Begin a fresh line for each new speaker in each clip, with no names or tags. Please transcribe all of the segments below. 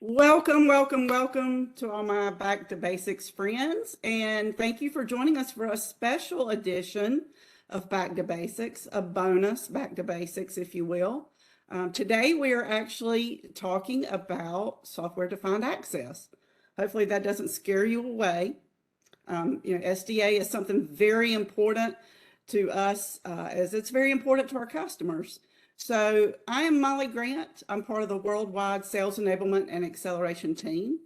Welcome, welcome, welcome to all my Back to Basics friends. And thank you for joining us for a special edition of Back to Basics, a bonus Back to Basics, if you will. Today, we are actually talking about software-defined access. Hopefully that doesn't scare you away. SDA is something very important to us as it's very important to our customers. So I am Molly Grant. I'm part of the Worldwide Sales Enablement and Acceleration team.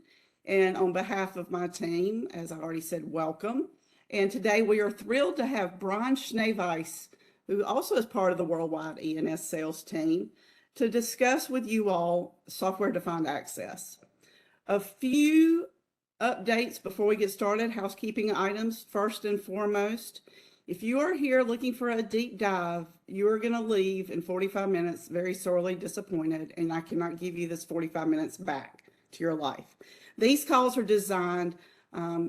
And on behalf of my team, as I already said, welcome. And today we are thrilled to have Brian Schneeweis, who also is part of the Worldwide ENS sales team, to discuss with you all software-defined access. A few updates before we get started, housekeeping items. First and foremost, if you are here looking for a deep dive, you are going to leave in 45 minutes very sorely disappointed, and I cannot give you this 45 minutes back to your life. These calls are designed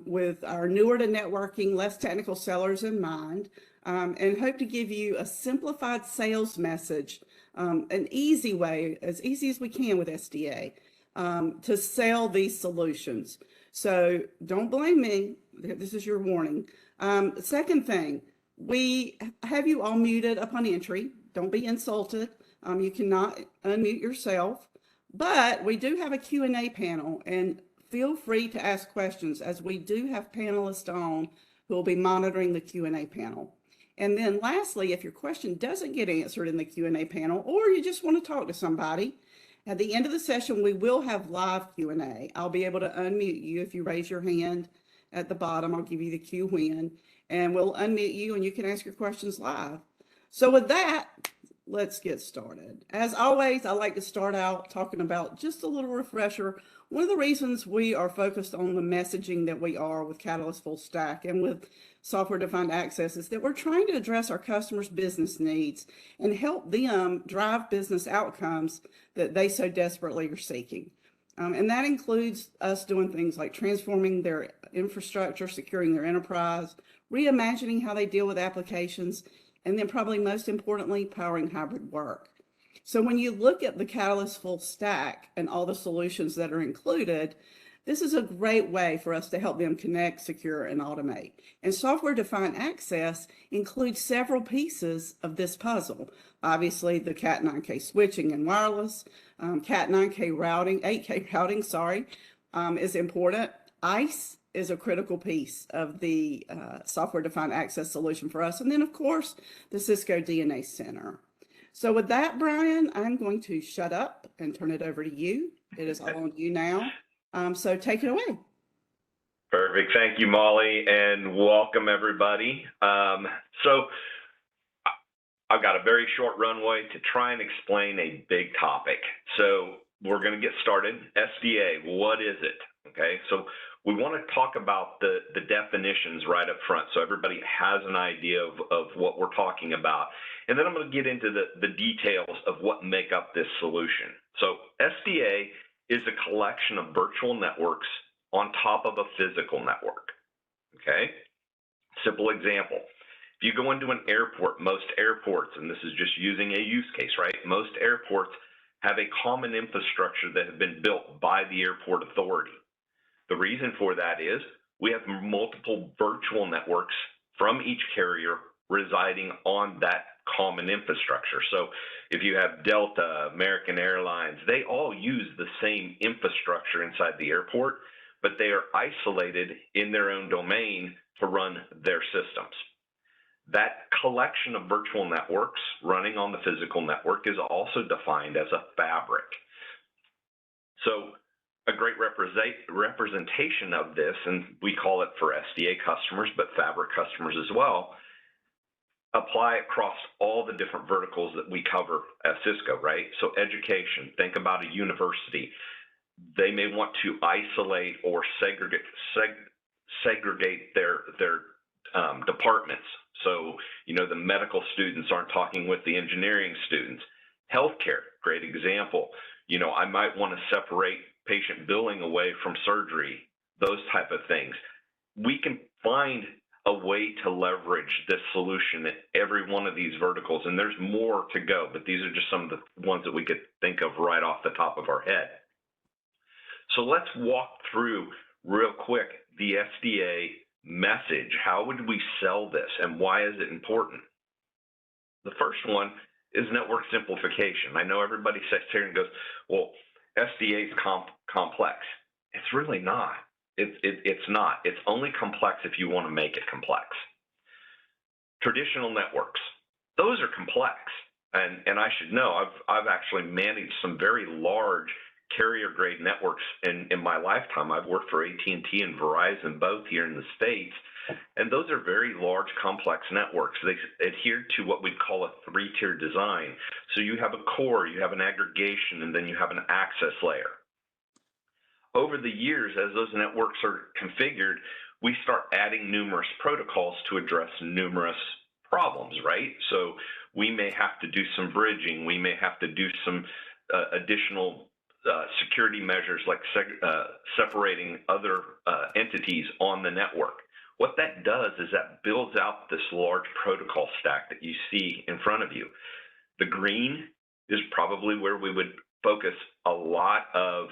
with our newer to networking, less technical sellers in mind, and hope to give you a simplified sales message, an easy way, as easy as we can with SDA, to sell these solutions. So don't blame me. This is your warning. Second thing, we have you all muted upon entry. Don't be insulted. You cannot unmute yourself, but we do have a Q&A panel, and feel free to ask questions as we do have panelists on who will be monitoring the Q&A panel. And then lastly, if your question doesn't get answered in the Q&A panel, or you just want to talk to somebody, at the end of the session, we will have live Q&A. I'll be able to unmute you if you raise your hand at the bottom. I'll give you the cue when, and we'll unmute you and you can ask your questions live. So with that, let's get started. As always, I like to start out talking about just a little refresher. One of the reasons we are focused on the messaging that we are with Catalyst Full Stack and with software-defined access is that we're trying to address our customers' business needs and help them drive business outcomes that they so desperately are seeking. And that includes us doing things like transforming their infrastructure, securing their enterprise, reimagining how they deal with applications, and then probably most importantly, powering hybrid work. So when you look at the Catalyst Full Stack and all the solutions that are included, this is a great way for us to help them connect, secure, and automate. And software-defined access includes several pieces of this puzzle. Obviously, the Cat9K switching and wireless, Cat9K routing, 8K routing, is important. ICE is a critical piece of the software-defined access solution for us. And then, of course, the Cisco DNA Center. So with that, Brian, I'm going to shut up and turn it over to you. It is all on you now. So take it away.
Perfect. Thank you, Molly, and welcome everybody. So I've got a very short runway to try and explain a big topic. So we're going to get started. SDA, what is it? Okay, so we want to talk about the definitions right up front so everybody has an idea of what we're talking about. And then I'm going to get into the details of what make up this solution. So SDA is a collection of virtual networks on top of a physical network, okay? Simple example. If you go into an airport, most airports, and this is just using a use case, right? Most airports have a common infrastructure that have been built by the airport authority. The reason for that is we have multiple virtual networks from each carrier residing on that common infrastructure. So if you have Delta, American Airlines, they all use the same infrastructure inside the airport, but they are isolated in their own domain to run their systems. That collection of virtual networks running on the physical network is also defined as a fabric. So a great representation of this, and we call it for SDA customers, but fabric customers as well, apply across all the different verticals that we cover at Cisco, right? So education, think about a university. They may want to isolate or segregate their departments. So, you know, the medical students aren't talking with the engineering students. Healthcare, great example. You know, I might want to separate patient billing away from surgery, those type of things. We can find a way to leverage this solution at every one of these verticals, and there's more to go, but these are just some of the ones that we could think of right off the top of our head. So let's walk through real quick the SDA message. How would we sell this and why is it important? The first one is network simplification. I know everybody sits here and goes, well, SDA is complex. It's really not. It's not. It's only complex if you want to make it complex. Traditional networks, those are complex. And I should know, I've actually managed some very large carrier grade networks in my lifetime. I've worked for AT&T and Verizon both here in the States, and those are very large, complex networks. They adhere to what we'd call a three-tier design. So you have a core, you have an aggregation, and then you have an access layer. Over the years, as those networks are configured, we start adding numerous protocols to address numerous problems, right? So we may have to do some bridging. We may have to do some additional security measures like separating other entities on the network. What that does is that builds out this large protocol stack that you see in front of you. The green is probably where we would focus a lot of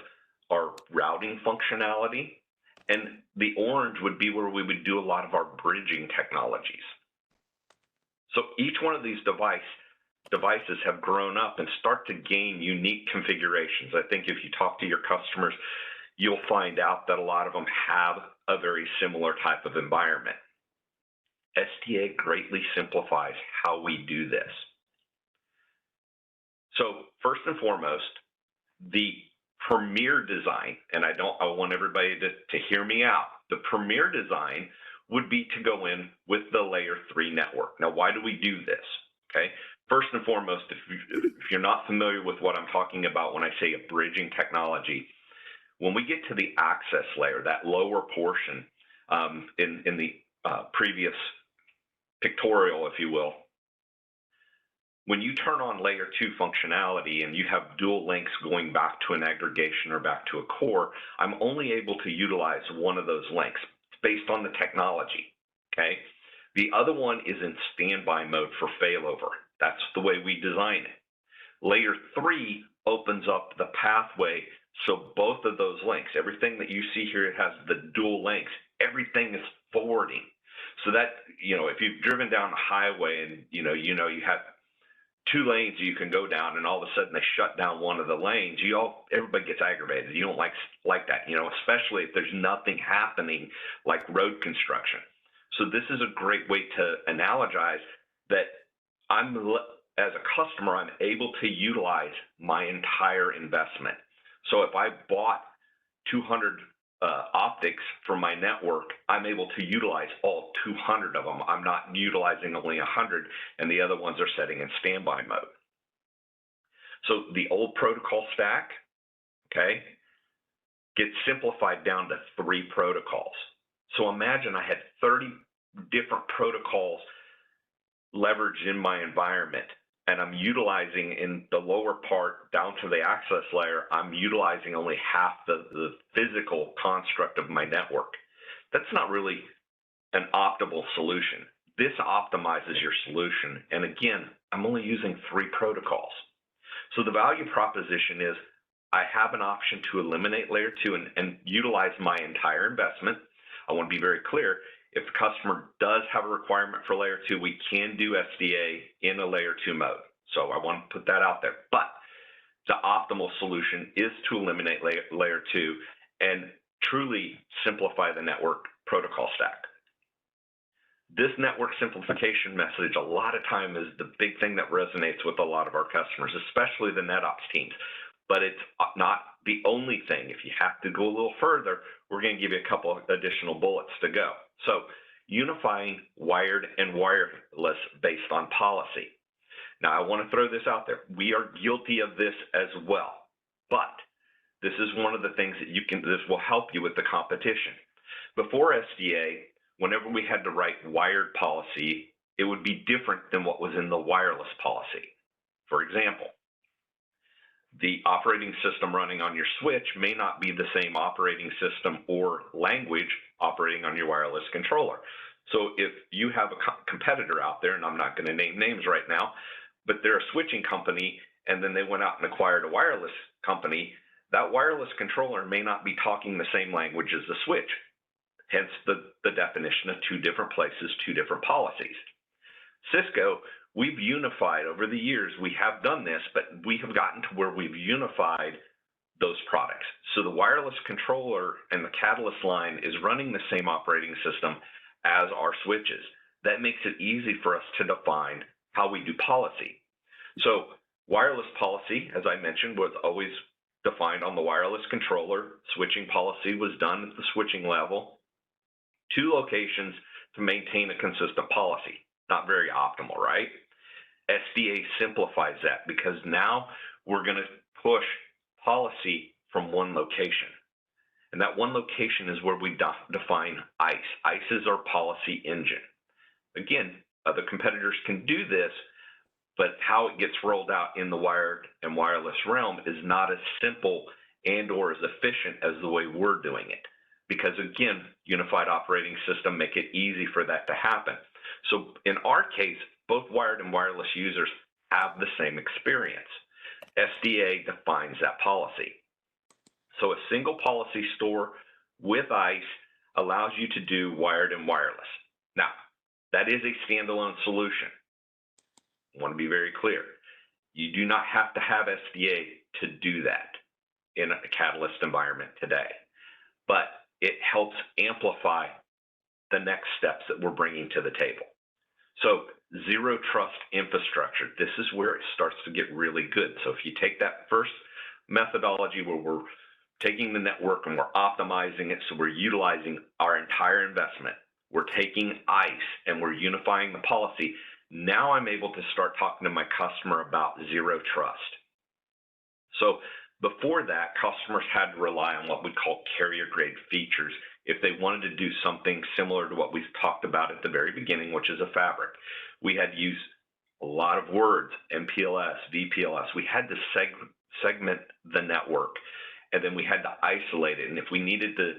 our routing functionality, and the orange would be where we would do a lot of our bridging technologies. So each one of these devices have grown up and start to gain unique configurations. I think if you talk to your customers, you'll find out that a lot of them have a very similar type of environment. SDA greatly simplifies how we do this. So first and foremost, the premier design, and I want everybody to hear me out. The premier design would be to go in with the layer 3 network. Now, why do we do this? Okay. First and foremost, if you're not familiar with what I'm talking about when I say a bridging technology, when we get to the access layer, that lower portion in the previous pictorial, if you will, when you turn on layer 2 functionality and you have dual links going back to an aggregation or back to a core, I'm only able to utilize one of those links based on the technology, okay? The other one is in standby mode for failover. That's the way we design it. Layer 3 opens up the pathway, so both of those links, everything that you see here, it has the dual links, everything is forwarding. So that, if you've driven down a highway and you have 2 lanes you can go down, and all of a sudden they shut down one of the lanes, everybody gets aggravated. You don't like that, especially if there's nothing happening like road construction. So this is a great way to analogize that as a customer, I'm able to utilize my entire investment. So if I bought 200 optics for my network, I'm able to utilize all 200 of them. I'm not utilizing only 100, and the other ones are setting in standby mode. So the old protocol stack, okay, gets simplified down to 3 protocols. So imagine I had 30 different protocols leveraged in my environment, and I'm utilizing in the lower part down to the access layer, I'm utilizing only half the physical construct of my network. That's not really an optimal solution. This optimizes your solution. And again, I'm only using 3 protocols. So the value proposition is I have an option to eliminate layer 2 and utilize my entire investment. I want to be very clear. If the customer does have a requirement for layer 2, we can do SDA in a layer 2 mode. So I want to put that out there. But the optimal solution is to eliminate layer 2 and truly simplify the network protocol stack. This network simplification message, a lot of time, is the big thing that resonates with a lot of our customers, especially the NetOps teams. But it's not the only thing. If you have to go a little further, we're going to give you a couple of additional bullets to go. So unifying wired and wireless based on policy. Now, I want to throw this out there. We are guilty of this as well, but this is one of the things that this will help you with the competition. Before SDA, whenever we had to write wired policy, it would be different than what was in the wireless policy. For example, the operating system running on your switch may not be the same operating system or language operating on your wireless controller. So if you have a competitor out there, and I'm not going to name names right now, but they're a switching company, and then they went out and acquired a wireless company, that wireless controller may not be talking the same language as the switch. Hence the definition of two different places, two different policies. Cisco, we've unified over the years. We have done this, but we have gotten to where we've unified those products. So the wireless controller and the Catalyst line is running the same operating system as our switches. That makes it easy for us to define how we do policy. So wireless policy, as I mentioned, was always defined on the wireless controller. Switching policy was done at the switching level. Two locations to maintain a consistent policy. Not very optimal, right? SDA simplifies that because now we're going to push policy from one location. And that one location is where we define ICE. ICE is our policy engine. Again, other competitors can do this, but how it gets rolled out in the wired and wireless realm is not as simple and or as efficient as the way we're doing it. Because again, unified operating system make it easy for that to happen. So in our case, both wired and wireless users have the same experience. SDA defines that policy. So a single policy store with ICE allows you to do wired and wireless. Now, that is a standalone solution. I want to be very clear. You do not have to have SDA to do that in a Catalyst environment today, but it helps amplify the next steps that we're bringing to the table. So zero trust infrastructure, this is where it starts to get really good. So if you take that first methodology where we're taking the network and we're optimizing it, so we're utilizing our entire investment, we're taking ICE and we're unifying the policy, now I'm able to start talking to my customer about zero trust. So before that, customers had to rely on what we call carrier grade features if they wanted to do something similar to what we talked about at the very beginning, which is a fabric. We had to use a lot of words, MPLS, VPLS. We had to segment the network, and then we had to isolate it. And if we needed to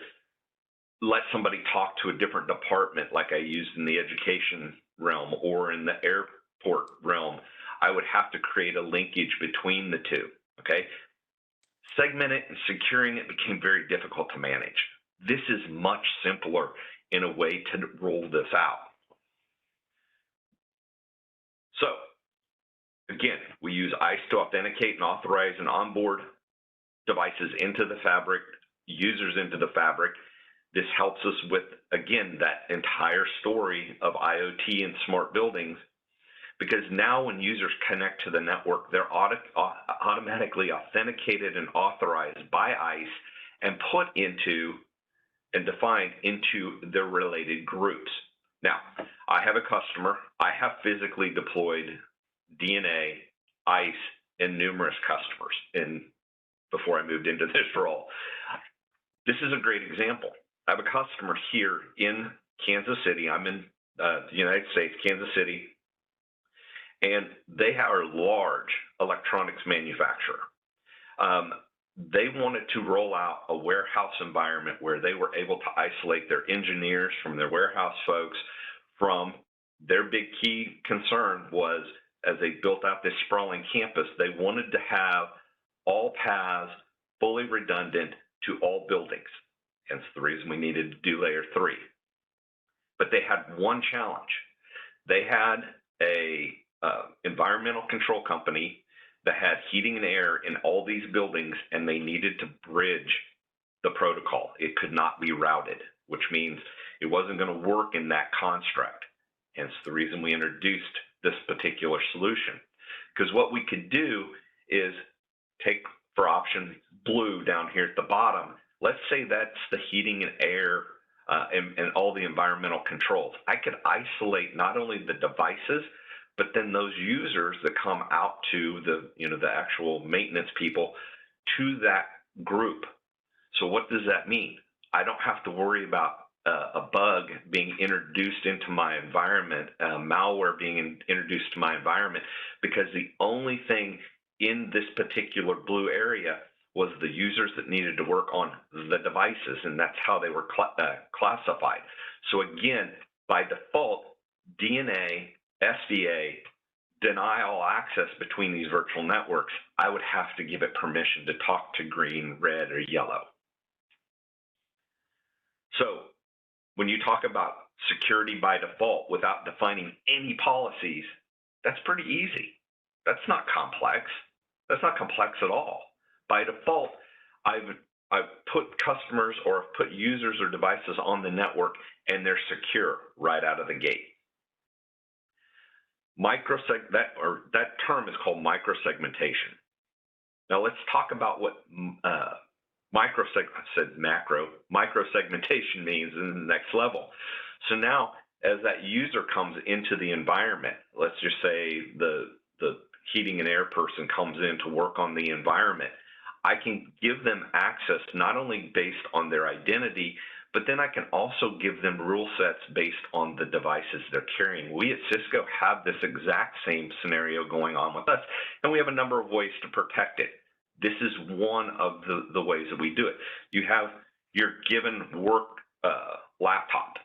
let somebody talk to a different department, like I used in the education realm or in the airport realm, I would have to create a linkage between the two, okay? Segmenting and securing it became very difficult to manage. This is much simpler in a way to roll this out. So again, we use ICE to authenticate and authorize and onboard devices into the fabric, users into the fabric. This helps us with, again, that entire story of IoT and smart buildings, because now when users connect to the network, they're automatically authenticated and authorized by ICE and put into and defined into their related groups. Now, I have a customer. I have physically deployed DNA, ICE, in numerous customers before I moved into this role. This is a great example. I have a customer here in Kansas City. I'm in the United States, Kansas City, and they are a large electronics manufacturer. They wanted to roll out a warehouse environment where they were able to isolate their engineers from their warehouse folks from their big key concern was, as they built out this sprawling campus, they wanted to have all paths fully redundant to all buildings. Hence the reason we needed to do layer 3. But they had one challenge. They had a environmental control company that had heating and air in all these buildings, and they needed to bridge the protocol. It could not be routed, which means it wasn't going to work in that construct. Hence the reason we introduced this particular solution. Because what we could do is take, for option blue down here at the bottom, let's say that's the heating and air and all the environmental controls. I could isolate not only the devices, but then those users that come out to the actual maintenance people to that group. So what does that mean? I don't have to worry about a bug being introduced into my environment, malware being introduced to my environment, because the only thing in this particular blue area was the users that needed to work on the devices, and that's how they were classified. So again, by default, DNA, SDA, deny all access between these virtual networks. I would have to give it permission to talk to green, red, or yellow. So when you talk about security by default without defining any policies, that's pretty easy. That's not complex. That's not complex at all. By default, I've put customers or I've put users or devices on the network and they're secure right out of the gate. That term is called microsegmentation. Now let's talk about what microsegmentation means in the next level. So now, as that user comes into the environment, let's just say the heating and air person comes in to work on the environment, I can give them access not only based on their identity, but then I can also give them rule sets based on the devices they're carrying. We at Cisco have this exact same scenario going on with us, and we have a number of ways to protect it. This is one of the ways that we do it. You have your given work laptop,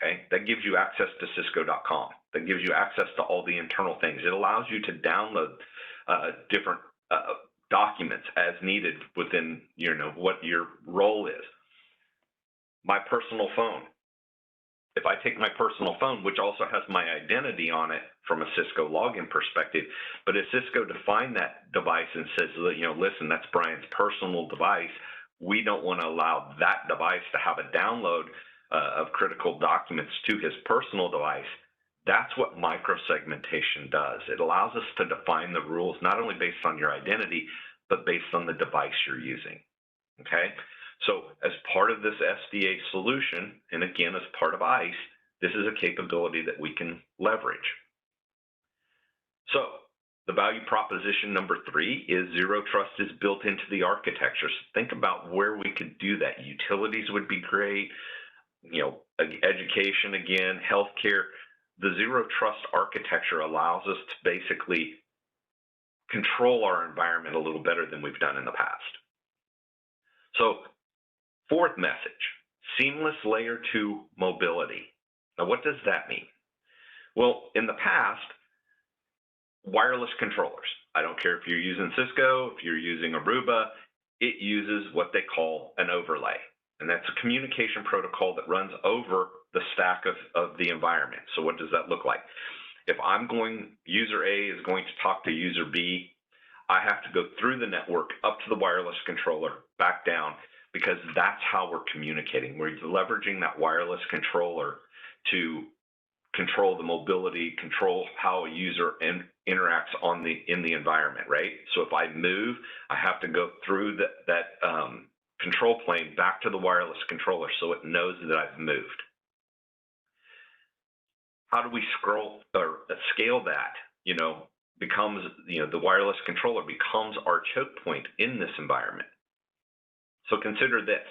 okay? That gives you access to Cisco.com. That gives you access to all the internal things. It allows you to download different documents as needed within, what your role is. My personal phone. If I take my personal phone, which also has my identity on it from a Cisco login perspective, but if Cisco defined that device and says, listen, that's Brian's personal device, we don't want to allow that device to have a download of critical documents to his personal device. That's what microsegmentation does. It allows us to define the rules not only based on your identity, but based on the device you're using, okay? So as part of this SDA solution, and again, as part of ICE, this is a capability that we can leverage. So the value proposition number 3 is Zero Trust is built into the architecture. So think about where we could do that. Utilities would be great, education again, healthcare. The Zero Trust architecture allows us to basically control our environment a little better than we've done in the past. So 4th message, seamless layer 2 mobility. Now, what does that mean? Well, in the past, wireless controllers, I don't care if you're using Cisco, if you're using Aruba, it uses what they call an overlay. And that's a communication protocol that runs over the stack of the environment. So what does that look like? If user A is going to talk to user B, I have to go through the network up to the wireless controller, back down, because that's how we're communicating. We're leveraging that wireless controller to control the mobility, control how a user interacts in the environment, right? So if I move, I have to go through that control plane back to the wireless controller so it knows that I've moved. How do we scale that? Becomes, the wireless controller becomes our choke point in this environment. So consider this.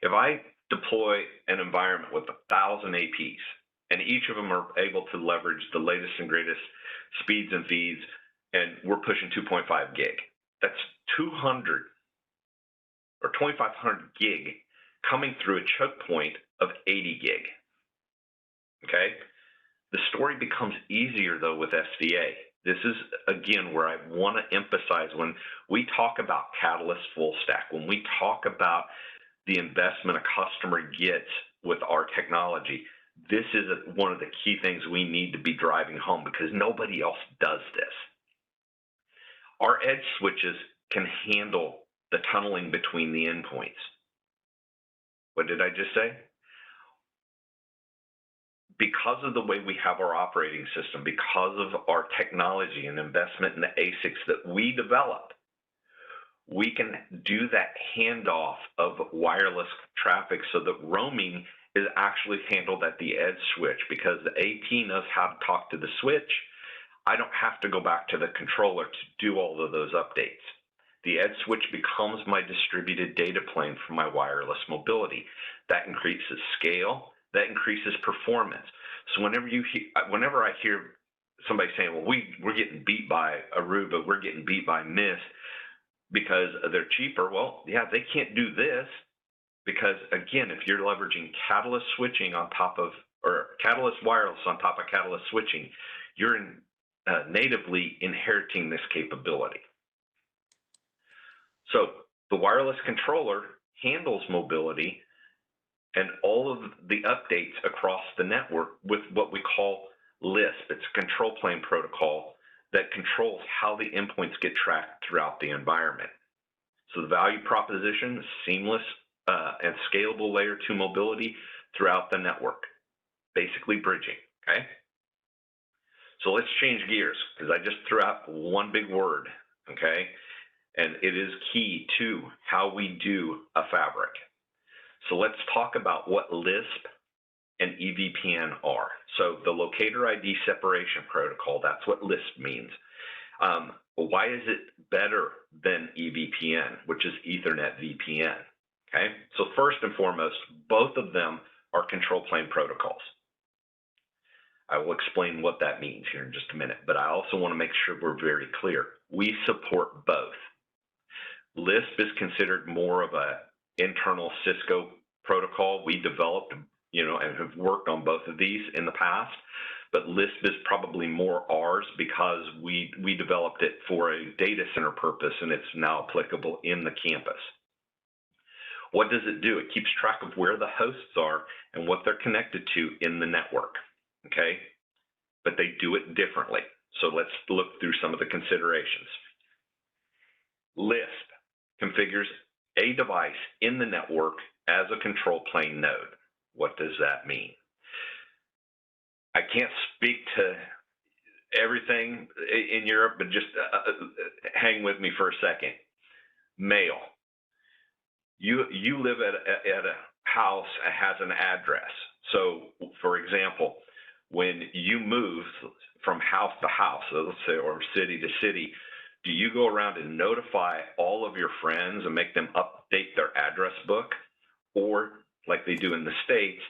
If I deploy an environment with 1,000 APs, and each of them are able to leverage the latest and greatest speeds and feeds, and we're pushing 2.5 gig, that's 200 or 2,500 gig coming through a choke point of 80 gig, okay? The story becomes easier, though, with SDA. This is, again, where I want to emphasize when we talk about Catalyst Full Stack, when we talk about the investment a customer gets with our technology, this is one of the key things we need to be driving home because nobody else does this. Our edge switches can handle the tunneling between the endpoints. What did I just say? Because of the way we have our operating system, because of our technology and investment in the ASICs that we develop, we can do that handoff of wireless traffic so that roaming is actually handled at the edge switch because the AT knows how to talk to the switch. I don't have to go back to the controller to do all of those updates. The edge switch becomes my distributed data plane for my wireless mobility. That increases scale. That increases performance. So whenever I hear somebody saying, well, we're getting beat by Aruba, we're getting beat by Mist because they're cheaper, well, yeah, they can't do this because, again, if you're leveraging Catalyst switching on top of, or Catalyst wireless on top of Catalyst switching, you're natively inheriting this capability. So the wireless controller handles mobility and all of the updates across the network with what we call Lisp. It's a control plane protocol that controls how the endpoints get tracked throughout the environment. So the value proposition is seamless and scalable layer 2 mobility throughout the network, basically bridging, okay? So let's change gears, because I just threw out one big word, okay? And it is key to how we do a fabric. So let's talk about what Lisp and EVPN are. So the locator ID separation protocol, that's what Lisp means. Why is it better than EVPN, which is Ethernet VPN? Okay, so first and foremost, both of them are control plane protocols. I will explain what that means here in just a minute, but I also want to make sure we're very clear. We support both. Lisp is considered more of an internal Cisco protocol. We developed, and have worked on both of these in the past, but Lisp is probably more ours because we developed it for a data center purpose, and it's now applicable in the campus. What does it do? It keeps track of where the hosts are and what they're connected to in the network, okay? But they do it differently. So let's look through some of the considerations. Lisp configures a device in the network as a control plane node. What does that mean? I can't speak to everything in Europe, but just hang with me for a second. Mail. You live at a house that has an address. So, for example, when you move from house to house, so let's say, or city to city, do you go around and notify all of your friends and make them update their address book? Or, like they do in the States,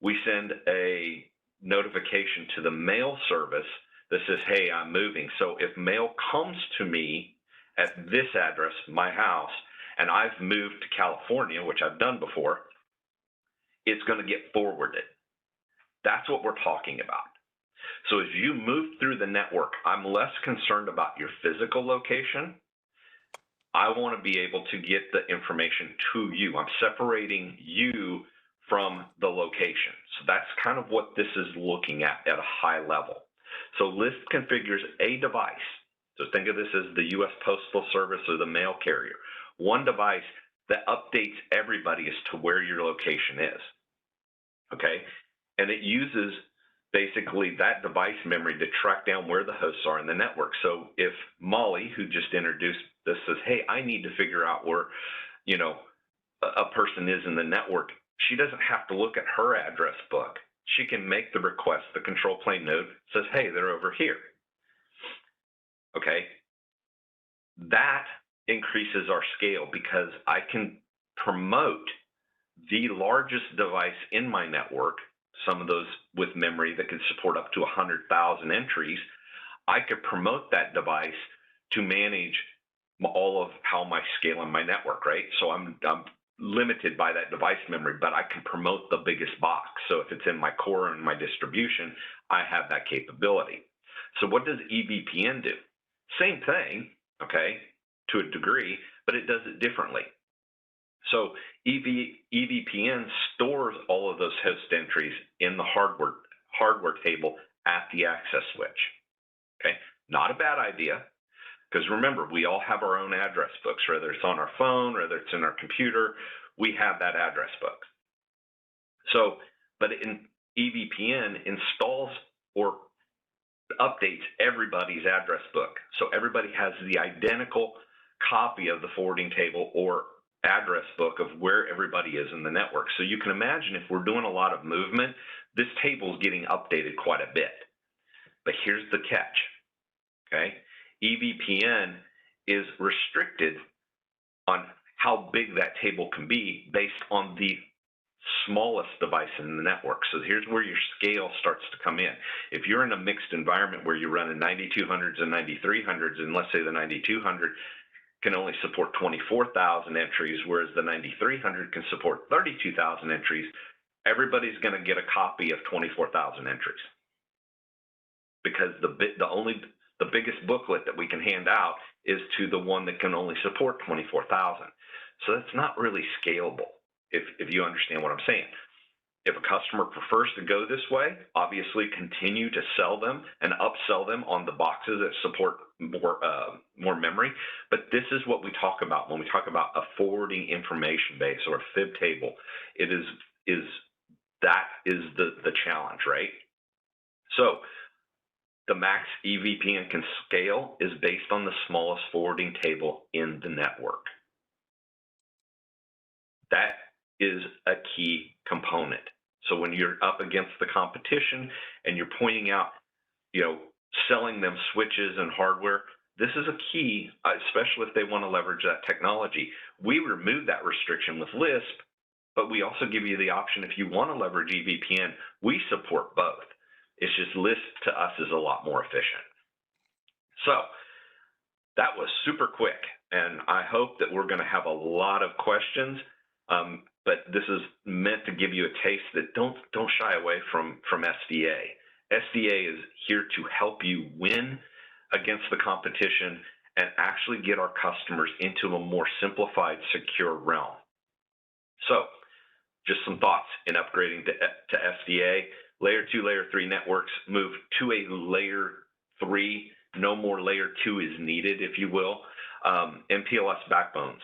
we send a notification to the mail service that says, hey, I'm moving. So if mail comes to me at this address, my house, and I've moved to California, which I've done before, it's going to get forwarded. That's what we're talking about. So as you move through the network, I'm less concerned about your physical location. I want to be able to get the information to you. I'm separating you from the location. So that's kind of what this is looking at a high level. So Lisp configures a device. So think of this as the U.S. Postal Service or the mail carrier. One device that updates everybody as to where your location is. Okay? And it uses basically that device memory to track down where the hosts are in the network. So if Molly, who just introduced this, says, hey, I need to figure out where, a person is in the network, she doesn't have to look at her address book. She can make the request. The control plane node says, hey, they're over here. Okay? That increases our scale because I can promote the largest device in my network, some of those with memory that can support up to 100,000 entries. I could promote that device to manage all of how I scale in my network, right? So I'm limited by that device memory, but I can promote the biggest box. So if it's in my core and my distribution, I have that capability. So what does EVPN do? Same thing, okay, to a degree, but it does it differently. So EVPN stores all of those host entries in the hardware table at the access switch. Okay, not a bad idea, because remember, we all have our own address books, whether it's on our phone, whether it's in our computer, we have that address book. So, but in EVPN installs or updates everybody's address book. So everybody has the identical copy of the forwarding table or address book of where everybody is in the network. So you can imagine if we're doing a lot of movement, this table is getting updated quite a bit. But here's the catch, okay? EVPN is restricted on how big that table can be based on the smallest device in the network. So here's where your scale starts to come in. If you're in a mixed environment where you're running 9200s and 9300s, and let's say the 9200 can only support 24,000 entries, whereas the 9300 can support 32,000 entries, everybody's going to get a copy of 24,000 entries. Because the only the biggest booklet that we can hand out is to the one that can only support 24,000. So that's not really scalable, if you understand what I'm saying. If a customer prefers to go this way, obviously continue to sell them and upsell them on the boxes that support more memory. But this is what we talk about when we talk about a forwarding information base or a fib table. It is that is the challenge, right? So the max EVPN can scale is based on the smallest forwarding table in the network. That is a key component. So when you're up against the competition and you're pointing out, selling them switches and hardware, this is a key, especially if they want to leverage that technology. We remove that restriction with Lisp, but we also give you the option if you want to leverage EVPN, we support both. It's just Lisp to us is a lot more efficient. So that was super quick, and I hope that we're going to have a lot of questions. But this is meant to give you a taste that don't shy away from SDA. SDA is here to help you win against the competition and actually get our customers into a more simplified, secure realm. So just some thoughts in upgrading to SDA. Layer 2, Layer 3 networks move to a Layer 3. No more Layer 2 is needed, if you will. MPLS backbones,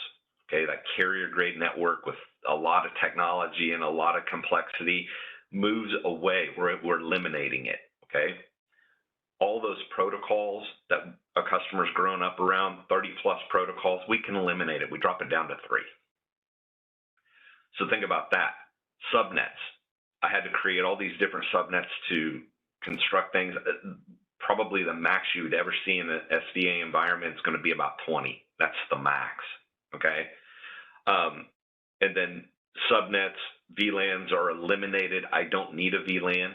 okay, that carrier-grade network with a lot of technology and a lot of complexity moves away. We're eliminating it, okay? All those protocols that a customer's grown up around, 30-plus protocols, we can eliminate it. We drop it down to 3. So think about that. Subnets. I had to create all these different subnets to construct things. Probably the max you would ever see in an SDA environment is going to be about 20. That's the max, okay? And then subnets, VLANs are eliminated. I don't need a VLAN.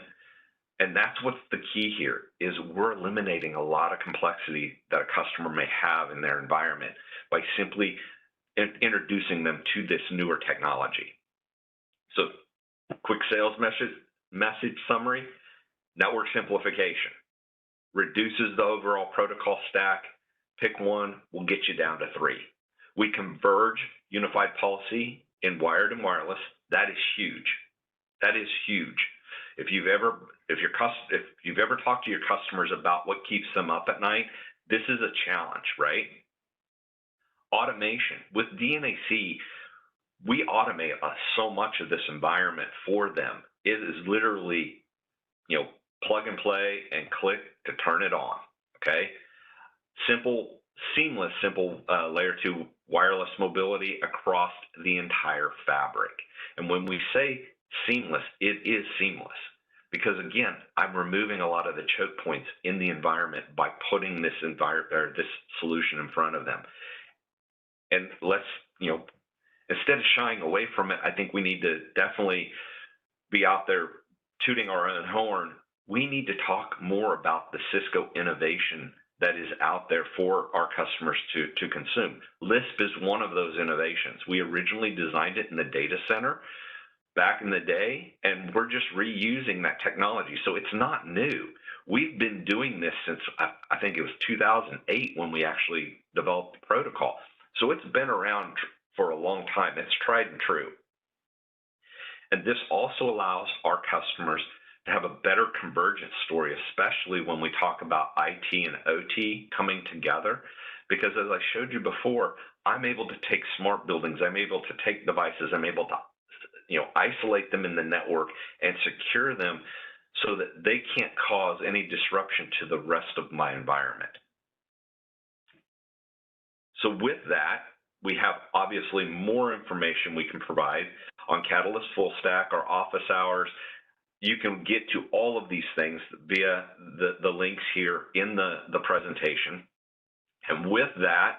And that's what's the key here, is we're eliminating a lot of complexity that a customer may have in their environment by simply introducing them to this newer technology. So quick sales message summary: network simplification. Reduces the overall protocol stack. Pick one, we'll get you down to 3. We converge unified policy in wired and wireless. That is huge. That is huge. If you've ever talked to your customers about what keeps them up at night, this is a challenge, right? Automation. With DNAC, we automate so much of this environment for them. It is literally, plug and play and click to turn it on, okay? Seamless Layer 2 wireless mobility across the entire fabric. And when we say seamless, it is seamless because, again, I'm removing a lot of the choke points in the environment by putting this solution in front of them. And let's, instead of shying away from it, I think we need to definitely be out there tooting our own horn. We need to talk more about the Cisco innovation that is out there for our customers to consume. Lisp is one of those innovations. We originally designed it in the data center back in the day, and we're just reusing that technology. So it's not new. We've been doing this since, I think it was 2008 when we actually developed the protocol. So it's been around for a long time. It's tried and true. And this also allows our customers to have a better convergence story, especially when we talk about IT and OT coming together. Because as I showed you before, I'm able to take smart buildings, I'm able to take devices, I'm able to isolate them in the network and secure them so that they can't cause any disruption to the rest of my environment. So with that, we have obviously more information we can provide on Catalyst Full Stack, our office hours. You can get to all of these things via the links here in the presentation. And with that,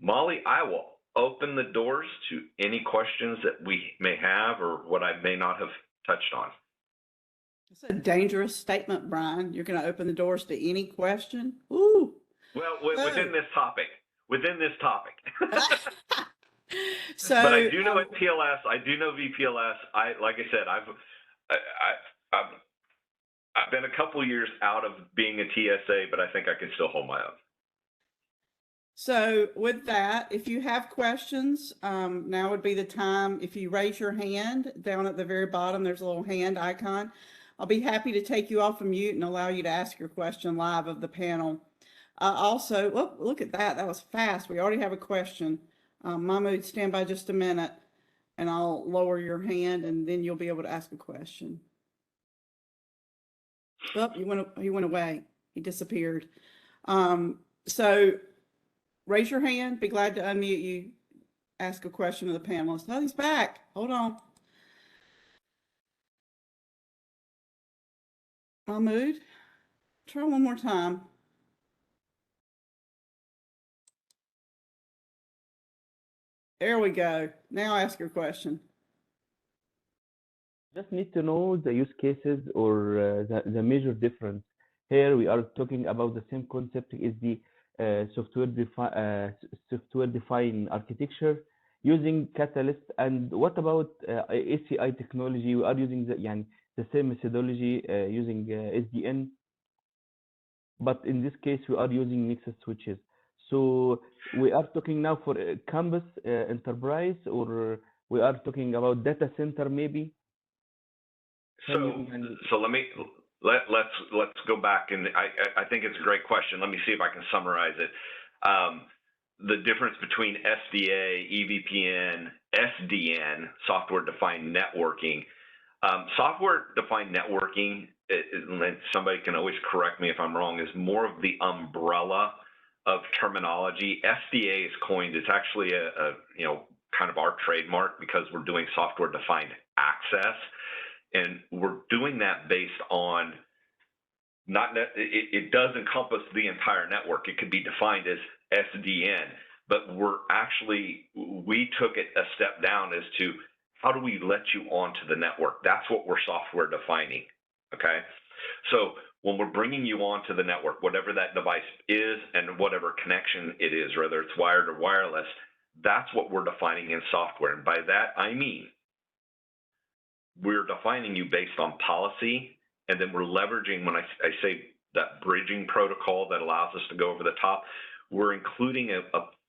Molly, I will open the doors to any questions that we may have or what I may not have touched on.
It's a dangerous statement, Brian. You're going to open the doors to any question? Ooh.
Well, within this topic.
So,
but I do know TLS. I do know VPLS. Like I said, I've been a couple years out of being a TSA, but I think I can still hold my own.
So with that, if you have questions, now would be the time. If you raise your hand down at the very bottom, there's a little hand icon. I'll be happy to take you off of mute and allow you to ask your question live of the panel. Also, look at that. That was fast. We already have a question. Mahmoud, stand by just a minute and I'll lower your hand and then you'll be able to ask a question. Oh, he went away. He disappeared. So raise your hand. Be glad to unmute you. Ask a question of the panelists. Oh, he's back. Hold on. Mahmoud, try one more time. There we go. Now ask your question.
Just need to know the use cases or the major difference. Here we are talking about the same concept is the software-defined architecture using Catalyst. And what about ACI technology? We are using the same methodology using SDN, but in this case we are using Nexus switches. So we are talking now for campus enterprise, or we are talking about data center maybe.
So let's go back, and I think it's a great question. Let me see if I can summarize it. The difference between SDA, EVPN, SDN, software-defined networking. Software-defined networking, and somebody can always correct me if I'm wrong, is more of the umbrella of terminology. SDA is coined. It's actually a kind of our trademark because we're doing software-defined access. And we're doing that based on it does encompass the entire network. It could be defined as SDN, but we took it a step down as to how do we let you onto the network? That's what we're software defining, okay? So when we're bringing you onto the network, whatever that device is and whatever connection it is, whether it's wired or wireless, that's what we're defining in software. And by that, I mean, we're defining you based on policy, and then we're leveraging, when I say that bridging protocol that allows us to go over the top, we're including a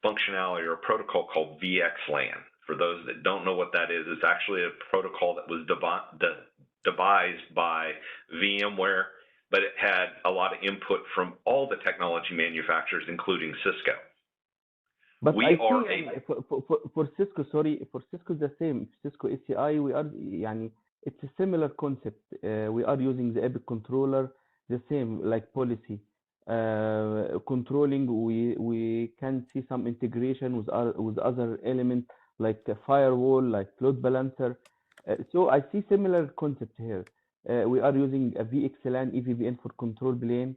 functionality or a protocol called VXLAN. For those that don't know what that is, it's actually a protocol that was devised by VMware, but it had a lot of input from all the technology manufacturers, including Cisco.
But I see for Cisco, for Cisco the same. Cisco ACI, we are it's a similar concept. We are using the Epic controller, the same like policy controlling. We can see some integration with other elements like a firewall, like load balancer. So I see similar concept here. We are using a VXLAN EVPN for control plane.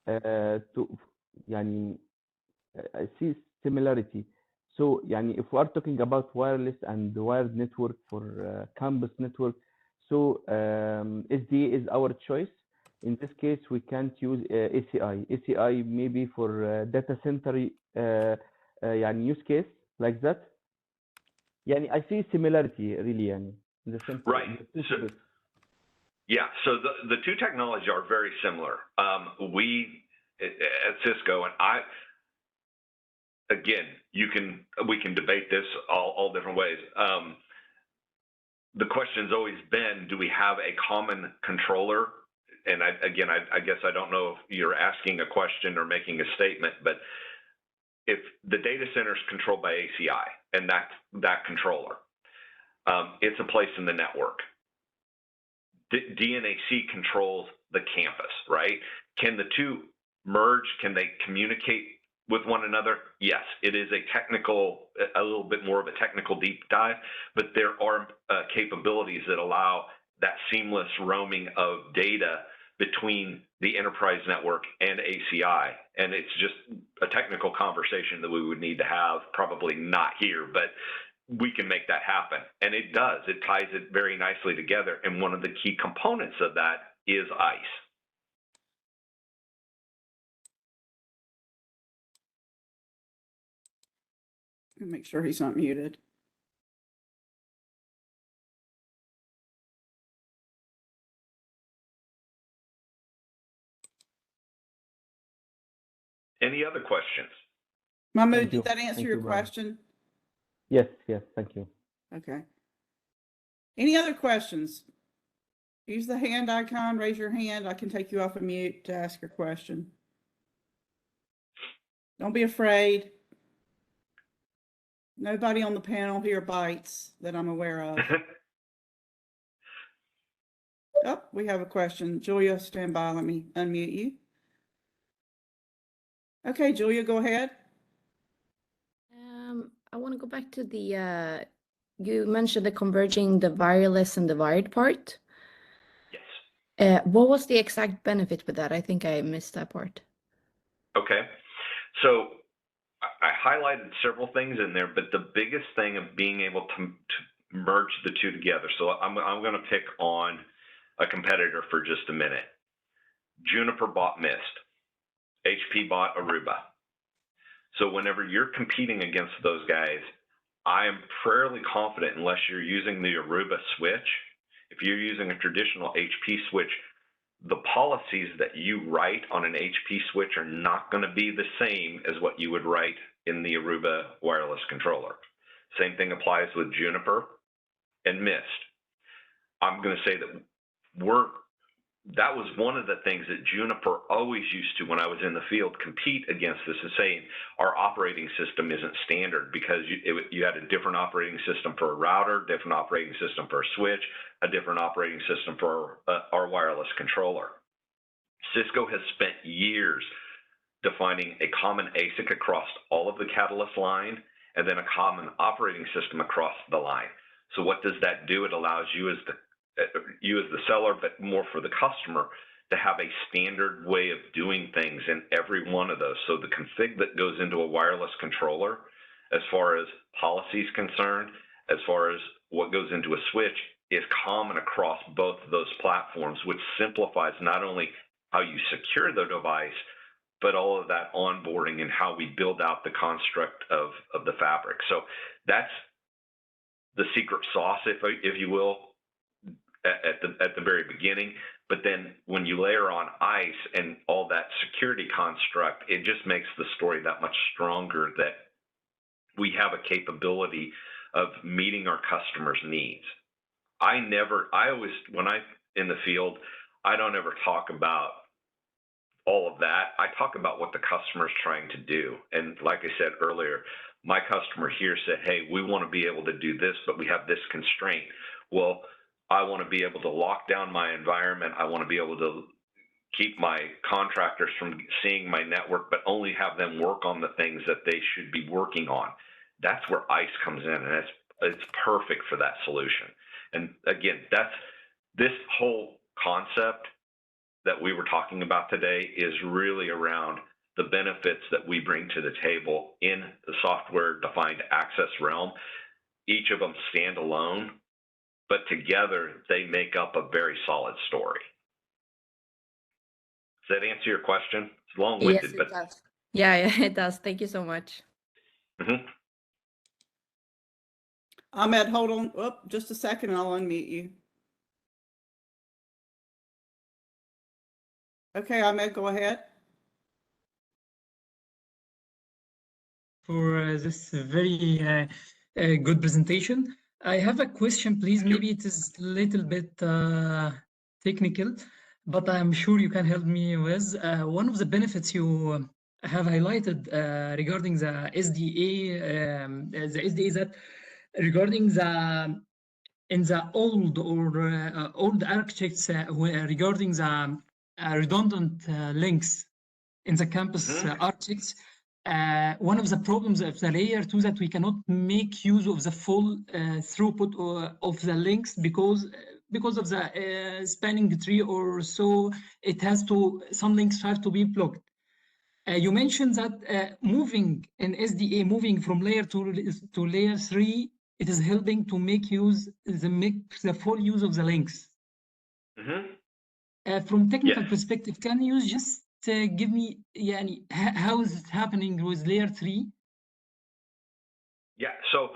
I see similarity. So if we are talking about wireless and wired network for campus network, so SDA is our choice. In this case, we can't use ACI. ACI maybe for data center use case like that. I see similarity really in the same.
Right. So the two technologies are very similar. We at Cisco, and we can debate this all different ways. The question's always been, do we have a common controller? And I guess I don't know if you're asking a question or making a statement, but if the data center is controlled by ACI and that controller, it's a place in the network. DNAC controls the campus, right? Can the two merge? Can they communicate with one another? Yes, it is a little bit more of a technical deep dive, but there are capabilities that allow that seamless roaming of data between the enterprise network and ACI. And it's just a technical conversation that we would need to have, probably not here, but we can make that happen. And it does. It ties it very nicely together. And one of the key components of that is ICE.
Make sure he's not muted.
Any other questions?
Mahmoud,
Thank you.
did that answer
Thank
your
you, Brian.
question?
Yes, yes, thank you.
Okay. Any other questions? Use the hand icon, raise your hand. I can take you off of mute to ask your question. Don't be afraid. Nobody on the panel here bites that I'm aware of. Oh, we have a question. Julia, stand by. Let me unmute you. Okay, Julia, go ahead.
I want to go back to the, you mentioned the converging the wireless and the wired part.
Yes.
What was the exact benefit with that? I think I missed that part.
Okay. So I highlighted several things in there, but the biggest thing of being able to merge the two together. So I'm going to pick on a competitor for just a minute. Juniper bought Mist. HP bought Aruba. So whenever you're competing against those guys, I am fairly confident, unless you're using the Aruba switch, if you're using a traditional HP switch, the policies that you write on an HP switch are not going to be the same as what you would write in the Aruba wireless controller. Same thing applies with Juniper and Mist. I'm going to say that that was one of the things that Juniper always used to, when I was in the field, compete against this, is saying our operating system isn't standard, because you had a different operating system for a router, different operating system for a switch, a different operating system for our wireless controller. Cisco has spent years defining a common ASIC across all of the Catalyst line, and then a common operating system across the line. So what does that do? It allows you as the seller, but more for the customer, to have a standard way of doing things in every one of those. So the config that goes into a wireless controller, as far as policy is concerned, as far as what goes into a switch, is common across both of those platforms, which simplifies not only how you secure the device, but all of that onboarding and how we build out the construct of the fabric. So that's the secret sauce, if you will, at the very beginning. But then when you layer on ICE and all that security construct, it just makes the story that much stronger, that we have a capability of meeting our customers' needs. When I'm in the field, I don't ever talk about all of that. I talk about what the customer is trying to do. And like I said earlier, my customer here said, hey, we want to be able to do this, but we have this constraint. Well, I want to be able to lock down my environment. I want to be able to keep my contractors from seeing my network, but only have them work on the things that they should be working on. That's where ICE comes in, and it's perfect for that solution. And again, this whole concept that we were talking about today is really around the benefits that we bring to the table in the software-defined access realm. Each of them stand alone, but together they make up a very solid story. Does that answer your question? It's long-winded,
Yes, it
but
does. Yeah, it does. Thank you so much.
Mm-hmm.
Ahmed, hold on. Oh, just a second, and I'll unmute you. Okay, Ahmed, go ahead.
For this very good presentation. I have a question, please. Maybe it is a little bit technical, but I'm sure you can help me with. One of the benefits you have highlighted regarding the SDA, that regarding in the old architects regarding the redundant links in the campus architects. One of the problems of the layer 2 that we cannot make use of the full throughput of the links because of the spanning tree, or so some links have to be blocked. You mentioned that moving in SDA, moving from layer 2 to layer 3, it is helping to make the full use of the links. From technical perspective, can you just give me how is it happening with layer 3?
Yeah, so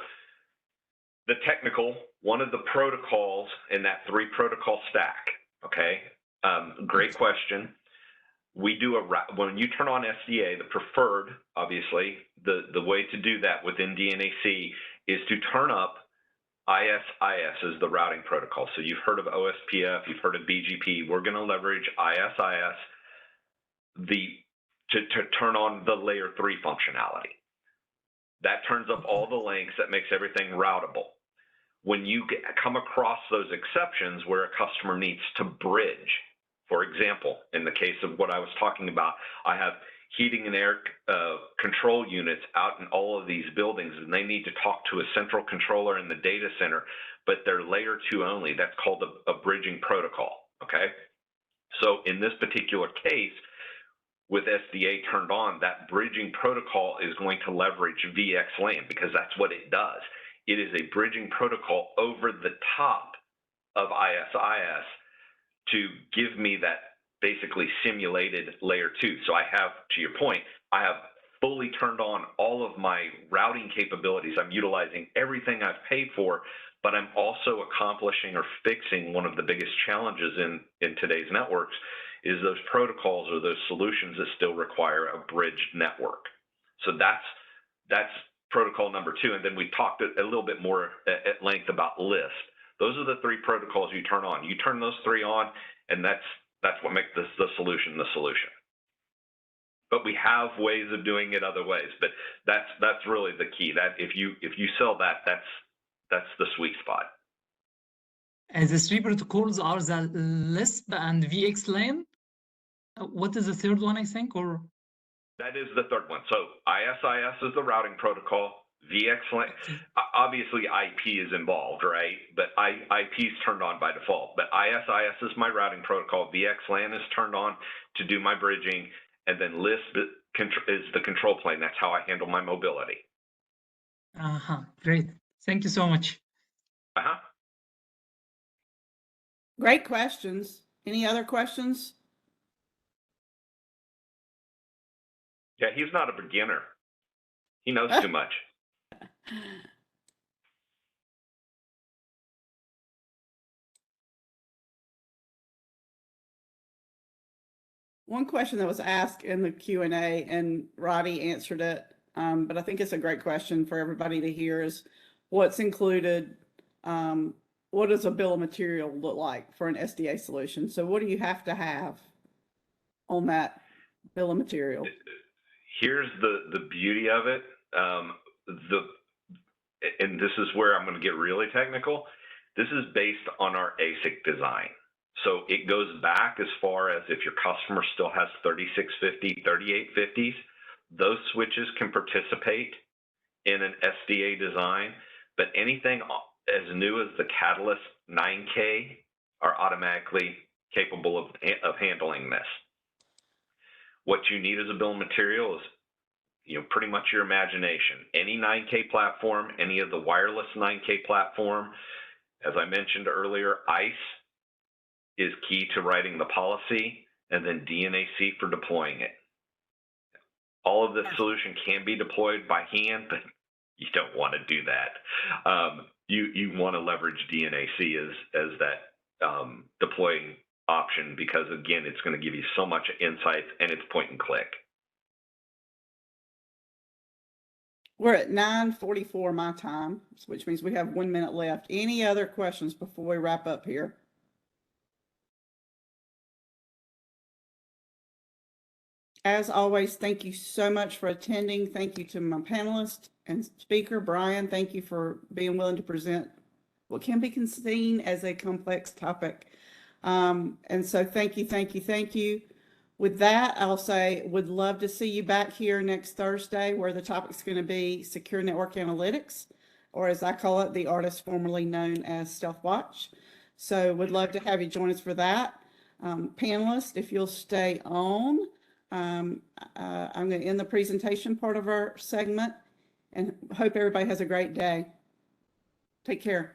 the technical, one of the protocols in that 3 protocol stack, okay? Great question. we do when you turn on SDA, the preferred, obviously, the way to do that within DNAC is to turn up ISIS as the routing protocol. So you've heard of OSPF, you've heard of BGP. We're going to leverage ISIS to turn on the layer 3 functionality. That turns up all the links, that makes everything routable. When you come across those exceptions where a customer needs to bridge, for example, in the case of what I was talking about, I have heating and air control units out in all of these buildings, and they need to talk to a central controller in the data center, but they're layer 2 only. That's called a bridging protocol, okay? So in this particular case, with SDA turned on, that bridging protocol is going to leverage VXLAN because that's what it does. It is a bridging protocol over the top of ISIS to give me that basically simulated layer 2. So I have, to your point, I have fully turned on all of my routing capabilities. I'm utilizing everything I've paid for, but I'm also accomplishing or fixing one of the biggest challenges in today's networks is those protocols or those solutions that still require a bridged network. So that's protocol number 2. And then we talked a little bit more at length about LISP. Those are the 3 protocols you turn on. You turn those 3 on, and that's what makes the solution the solution. But we have ways of doing it other ways. But that's really the key. That if you sell that, that's the sweet spot.
And the 3 protocols are the LISP and VXLAN. What is the third one, I think, or?
That is the third one. So ISIS is the routing protocol. VXLAN, obviously IP is involved, right? But IP is turned on by default. But ISIS is my routing protocol. VXLAN is turned on to do my bridging. And then LISP is the control plane. That's how I handle my mobility.
Great. Thank you so much.
Great questions. Any other questions?
Yeah, he's not a beginner. He knows too much.
One question that was asked in the Q&A, and Roddy answered it, but I think it's a great question for everybody to hear is what's included, what does a bill of material look like for an SDA solution? So what do you have to have on that bill of material?
Here's the beauty of it. And this is where I'm going to get really technical. This is based on our ASIC design. So it goes back as far as if your customer still has 3650, 3850s, those switches can participate in an SDA design, but anything as new as the Catalyst 9K are automatically capable of handling this. What you need as a bill of material is pretty much your imagination. Any 9K platform, any of the wireless 9K platform, as I mentioned earlier, ICE is key to writing the policy, and then DNAC for deploying it. All of this solution can be deployed by hand, but you don't want to do that. You want to leverage DNAC as that deploying option because, again, it's going to give you so much insights, and it's point and click.
We're at 9:44 my time, which means we have 1 minute left. Any other questions before we wrap up here? As always, thank you so much for attending. Thank you to my panelist and speaker, Brian. Thank you for being willing to present what can be seen as a complex topic. And so thank you, thank you, thank you. With that, I'll say, would love to see you back here next Thursday where the topic's going to be secure network analytics, or as I call it, the artist formerly known as StealthWatch. So would love to have you join us for that. Panelists, if you'll stay on, I'm going to end the presentation part of our segment and hope everybody has a great day. Take care.